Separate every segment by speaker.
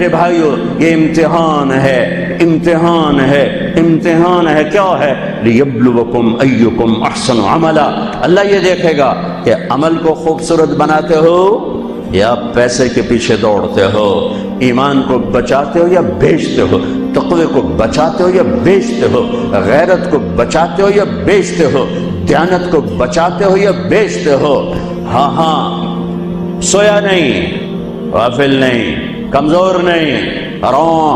Speaker 1: بھائیو یہ امتحان ہے، امتحان ہے، امتحان ہے۔ کیا ہے؟ لیبلوکم ایکم احسن عملا۔ اللہ یہ دیکھے گا کہ عمل کو خوبصورت بناتے ہو یا پیسے کے پیچھے دوڑتے ہو، ایمان کو بچاتے ہو یا بیچتے ہو، تقوی کو بچاتے ہو یا بیچتے ہو، غیرت کو بچاتے ہو یا بیچتے ہو، دیانت کو بچاتے ہو یا بیچتے ہو۔ ہاں ہاں، سویا نہیں، غافل نہیں، کمزور نہیں،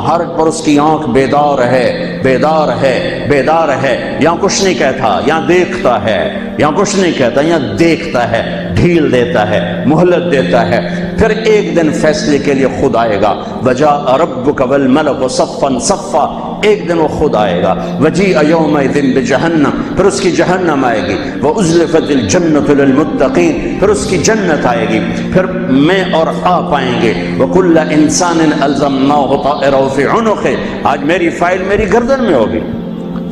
Speaker 1: ہر پر اس کی آنکھ بیدار ہے، بیدار ہے، بیدار ہے۔ یہاں کچھ نہیں کہتا، یہاں دیکھتا ہے، یہاں کچھ نہیں کہتا، یہاں دیکھتا ہے، ڈھیل دیتا ہے، مہلت دیتا ہے۔ پھر ایک دن فیصلے کے لیے خود آئے گا، وجاء ربک والملک صفا صفا، ایک دن وہ خود آئے گا۔ وجیء یومئذ بجہنم، پھر اس کی جہنم آئے گی، وازلفت الجنۃ للمتقین، پھر اس کی جنت آئے گی، پھر میں اور آپ آئیں گے۔ وکل انسان الزمناہ طائرہ فی عنقہ، آج میری فائل میری گردن میں ہوگی۔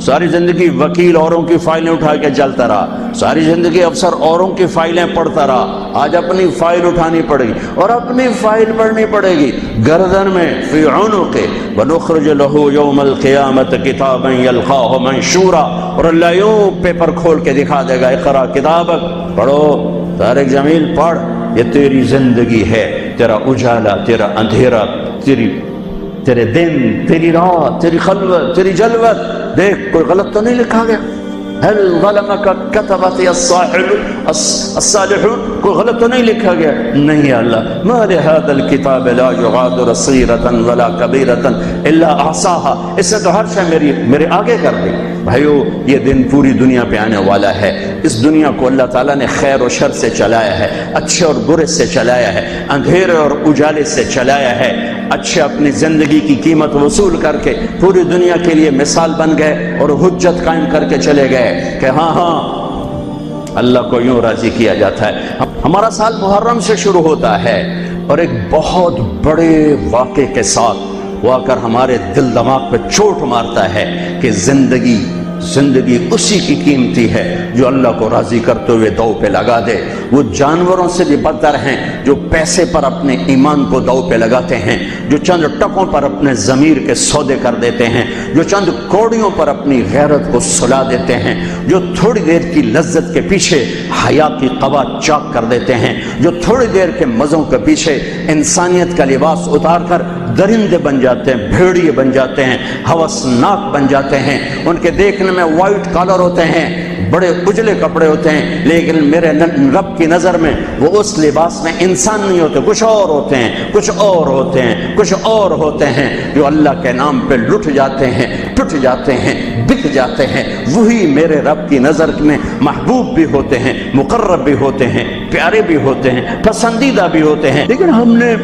Speaker 1: ساری زندگی وکیل اوروں کی فائلیں اٹھا کے چلتا رہا، ساری زندگی افسر اوروں کی فائلیں پڑھتا رہا، آج اپنی فائل اٹھانی پڑے گی اور اپنی فائل پڑھنی پڑے گی گردن میں، فی عنقہ۔ ونخرج لہ یوم القیامۃ کتابا یلقاہ منشورا، اور اللہ یوں پیپر کھول کے دکھا دے گا، اقرا کتابک، پڑھو طارق جمیل پڑھ، یہ تیری زندگی ہے، تیرا اجالا، تیرا اندھیرا، تیرے دن، تیری رات، تیری خلوت، تیری جلوت، دیکھ کوئی غلط تو نہیں لکھا گیا؟ هل ظلمك كتبت الصالحون، کوئی غلط تو نہیں لکھا گیا؟ نہیں اللہ، ما لهذا الكتاب لا يغادر صغيرة ولا كبيرة الا احصاها، اس نے تو ہر شے میرے آگے کر دی۔ بھائیو یہ دن پوری دنیا پہ آنے والا ہے، اس دنیا کو اللہ تعالیٰ نے خیر و شر سے چلایا ہے، اچھے اور برے سے چلایا ہے، اندھیرے اور اجالے سے چلایا ہے۔ اچھے اپنی زندگی کی قیمت وصول کر کے پوری دنیا کے لیے مثال بن گئے اور حجت قائم کر کے چلے گئے کہ ہاں ہاں اللہ کو یوں راضی کیا جاتا ہے۔ ہمارا سال محرم سے شروع ہوتا ہے اور ایک بہت بڑے واقعے کے ساتھ وہ آ کر ہمارے دل دماغ پہ چوٹ مارتا ہے کہ زندگی اسی کی قیمتی ہے جو اللہ کو راضی کرتے ہوئے دو پہ لگا دے۔ وہ جانوروں سے بھی بدتر ہیں جو پیسے پر اپنے ایمان کو دو پہ لگاتے ہیں، جو چند ٹکوں پر اپنے ضمیر کے سودے کر دیتے ہیں، جو چند کوڑیوں پر اپنی غیرت کو سلا دیتے ہیں، جو تھوڑی دیر کی لذت کے پیچھے حیا کی قبا چاک کر دیتے ہیں، جو تھوڑی دیر کے مزوں کے پیچھے انسانیت کا لباس اتار کر درندے بن جاتے ہیں، بھیڑیے بن جاتے ہیں، ہوسناک بن جاتے ہیں۔ ان کے دیکھنے میں وائٹ کالر ہوتے ہیں، بڑے اجلے کپڑے ہوتے ہیں، لیکن میرے رب کی نظر میں وہ اس لباس میں انسان نہیں ہوتے، کچھ اور ہوتے ہیں، کچھ اور ہوتے ہیں، کچھ اور ہوتے ہیں، جو اللہ کے نام پہ لٹ جاتے ہیں، ٹوٹ جاتے ہیں، بک جاتے ہیں۔ وہی میرے رب کی نظر میں محبوب بھی ہوتے ہیں، مقرب بھی ہوتے ہیں، پیارے بھی ہوتے ہیں، پسندیدہ بھی ہوتے ہیں۔ لیکن ہم نے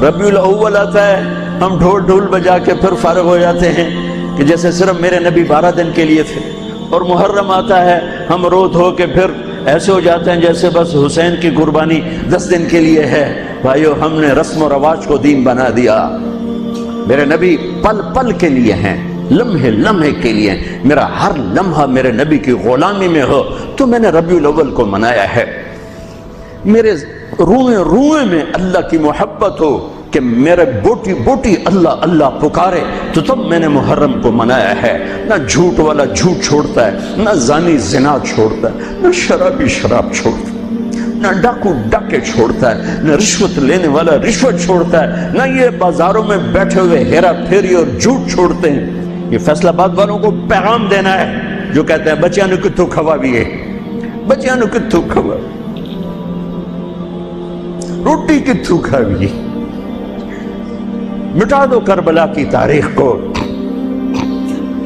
Speaker 1: ربیع الاول آتا ہے، ہم ڈھول بجا کے پھر فارغ ہو جاتے ہیں کہ جیسے صرف میرے نبی 12 دن کے لیے تھے، اور محرم آتا ہے ہم رو دھو کے پھر ایسے ہو جاتے ہیں جیسے بس حسین کی قربانی 10 دن کے لیے ہے۔ بھائیو ہم نے رسم و رواج کو دین بنا دیا۔ میرے نبی پل پل کے لیے ہیں، لمحے لمحے کے لیے ہیں۔ میرا ہر لمحہ میرے نبی کی غلامی میں ہو تو میں نے ربیع الاول کو منایا ہے۔ میرے روئے روئے میں اللہ کی محبت ہو کہ میرے بوٹی بوٹی اللہ اللہ پکارے تو تب میں نے محرم کو منایا ہے۔ نہ جھوٹ والا جھوٹ چھوڑتا ہے، نہ زانی زنا چھوڑتا ہے، نہ شرابی شراب چھوڑتا ہے، نہ ڈاکو ڈاکے چھوڑتا ہے، نہ رشوت لینے والا رشوت چھوڑتا ہے، نہ یہ بازاروں میں بیٹھے ہوئے ہیرا پھیری اور جھوٹ چھوڑتے ہیں۔ یہ فیصلہ آباد والوں کو پیغام دینا ہے جو کہتے ہیں بچیاں نو کتھوں کھوا بھی ہے، بچیاں نو کتھوں کھوا، روٹی کتھوں کھا بھی، مٹا دو کربلا کی تاریخ کو۔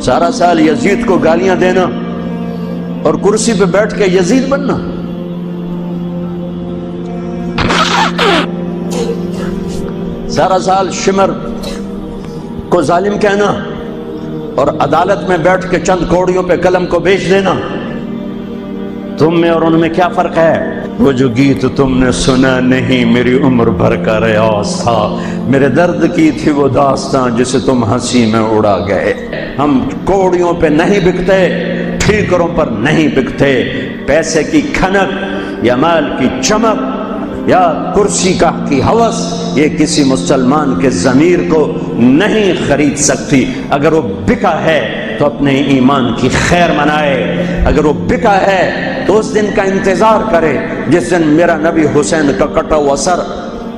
Speaker 1: سارا سال یزید کو گالیاں دینا اور کرسی پہ بیٹھ کے یزید بننا، سارا سال شمر کو ظالم کہنا اور عدالت میں بیٹھ کے چند کوڑیوں پہ قلم کو بیچ دینا۔ تم میں اور ان میں کیا فرق ہے؟ وہ جو گیت تم نے سنا نہیں میری عمر بھر کا ریاض تھا، میرے درد کی تھی وہ داستان جسے تم ہنسی میں اڑا گئے۔ ہم کوڑیوں پہ نہیں بکتے، ٹھیکروں پر نہیں بکتے، پیسے کی کھنک یا مال کی چمک یا کرسی کا کی ہوس یہ کسی مسلمان کے ضمیر کو نہیں خرید سکتی. اگر وہ بکا ہے تو اپنے ایمان کی خیر منائے، اگر وہ بکا ہے تو اس دن کا انتظار کرے جس دن میرا نبی حسین کا کٹا ہوا سر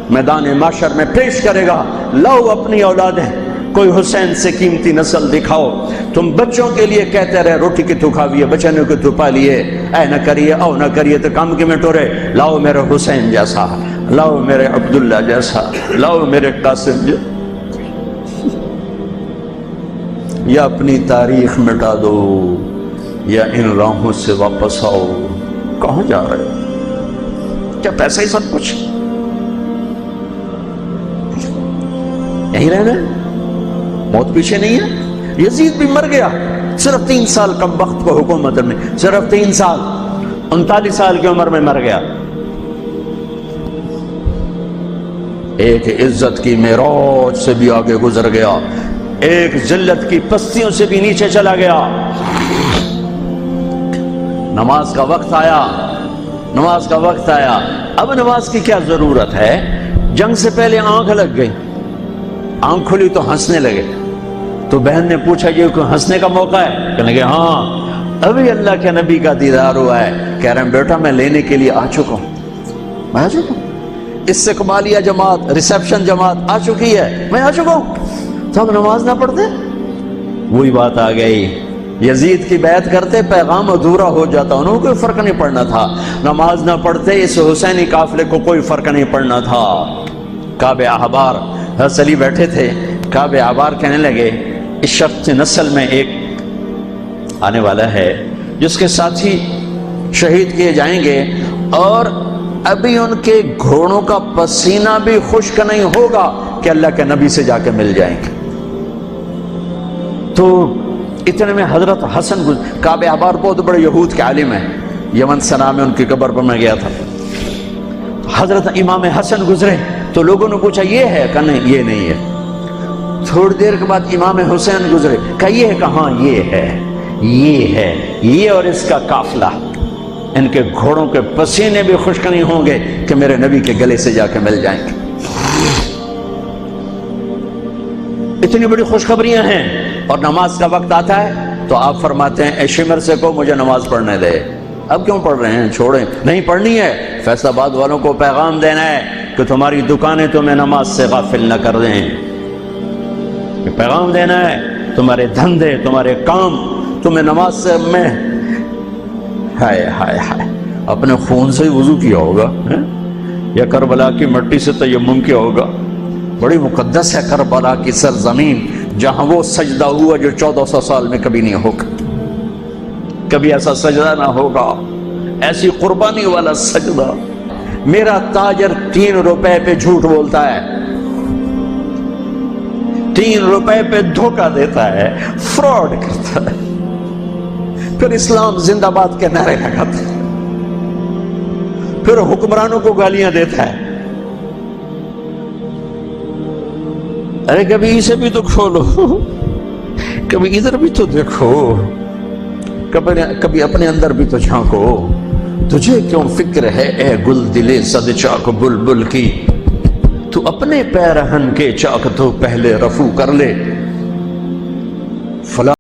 Speaker 1: میدان محشر میں پیش کرے گا. لاؤ اپنی اولادیں، کوئی حسین سے قیمتی نسل دکھاؤ. تم بچوں کے لیے کہتے رہے روٹی کی تو کھاویے، بچنوں کی تو پالیے، اے نہ کریے او نہ کریے تو کام کی میں ٹورے. لاؤ میرے حسین جیسا، لاؤ میرے عبداللہ جیسا، لاؤ میرے قاسم جیسا. یا اپنی تاریخ مٹا دو یا ان راہوں سے واپس آؤ. کہاں جا رہے ہو؟ کیا پیسہ ہی سب کچھ؟ یہیں رہنا ہے؟ موت پیچھے نہیں ہے؟ یزید بھی مر گیا صرف 3 سال کم وقت کو حکومت میں، صرف 3 سال، 39 سال کی عمر میں مر گیا. ایک عزت کی معراج سے بھی آگے گزر گیا، ایک ذلت کی پستیوں سے بھی نیچے چلا گیا. نماز کا وقت آیا، نماز کا وقت آیا. اب نماز کی کیا ضرورت ہے؟ جنگ سے پہلے آنکھ لگ گئی، آنکھ کھلی تو ہنسنے لگے. تو بہن نے پوچھا یہ کوئی ہنسنے کا موقع ہے؟ کہنے لگے ہاں ابھی اللہ کے نبی کا دیدار ہوا ہے. کہہ رہے ہیں بیٹا میں لینے کے لیے آ چکا ہوں، میں آ چکا ہوں. استقبالیہ جماعت، ریسیپشن جماعت آ چکی ہے، میں آ چکا ہوں. تو اب نماز نہ پڑھتے؟ وہی بات آ گئی. یزید کی بیعت کرتے پیغام ادھورا ہو جاتا، انہوں کو کوئی فرق نہیں پڑنا تھا. نماز نہ پڑھتے اس حسینی قافلے کو کوئی فرق نہیں پڑنا تھا. کعب احبار حضرت علی بیٹھے تھے، کعب احبار کہنے لگے اس شخص نسل میں ایک آنے والا ہے جس کے ساتھی شہید کیے جائیں گے اور ابھی ان کے گھوڑوں کا پسینہ بھی خشک نہیں ہوگا کہ اللہ کے نبی سے جا کے مل جائیں گے. تو اتنے میں حضرت حسن کعب احبار بہت بڑے یہود کے عالم ہیں، یمن سنا میں ان کی قبر پر میں گیا تھا. حضرت امام حسن گزرے تو لوگوں نے پوچھا یہ ہے؟ کہ نہیں یہ نہیں ہے. تھوڑی دیر کے بعد امام حسین گزرے، کہا یہ ہے؟ کہاں یہ ہے، یہ ہے، یہ اور اس کا قافلہ، ان کے گھوڑوں کے پسینے بھی خشک نہیں ہوں گے کہ میرے نبی کے گلے سے جا کے مل جائیں گے. اتنی بڑی خوشخبریاں ہیں. اور نماز کا وقت آتا ہے تو آپ فرماتے ہیں اے شمر سے کو مجھے نماز پڑھنے دے. اب کیوں پڑھ رہے ہیں؟ چھوڑیں، نہیں پڑھنی ہے. فیصل آباد والوں کو پیغام دینا ہے کہ تمہاری دکانیں تمہیں نماز سے غافل نہ کر دیں. یہ پیغام دینا ہے، تمہارے دھندے، تمہارے کام تمہیں نماز سے میں ہائے ہائے ہائے اپنے خون سے ہی وضو کیا ہوگا یا کربلا کی مٹی سے تیمم کیا ہوگا. بڑی مقدس ہے کربلا کی سرزمین جہاں وہ سجدہ ہوا جو 1400 سال میں کبھی نہیں ہوگا. کبھی ایسا سجدہ نہ ہوگا، ایسی قربانی والا سجدہ. میرا تاجر 3 روپے پہ جھوٹ بولتا ہے، 3 روپے پہ دھوکہ دیتا ہے، فراڈ کرتا ہے، پھر اسلام زندہ باد کے نعرے لگاتا ہے، پھر حکمرانوں کو گالیاں دیتا ہے. ارے کبھی اسے بھی تو کھولو، کبھی ادھر بھی تو دیکھو، کبھی اپنے اندر بھی تو جھانکو. تجھے کیوں فکر ہے اے گل دلے صد چاک بلبل کی، تو اپنے پیرہن کے چاک تو پہلے رفو کر لے. فلاں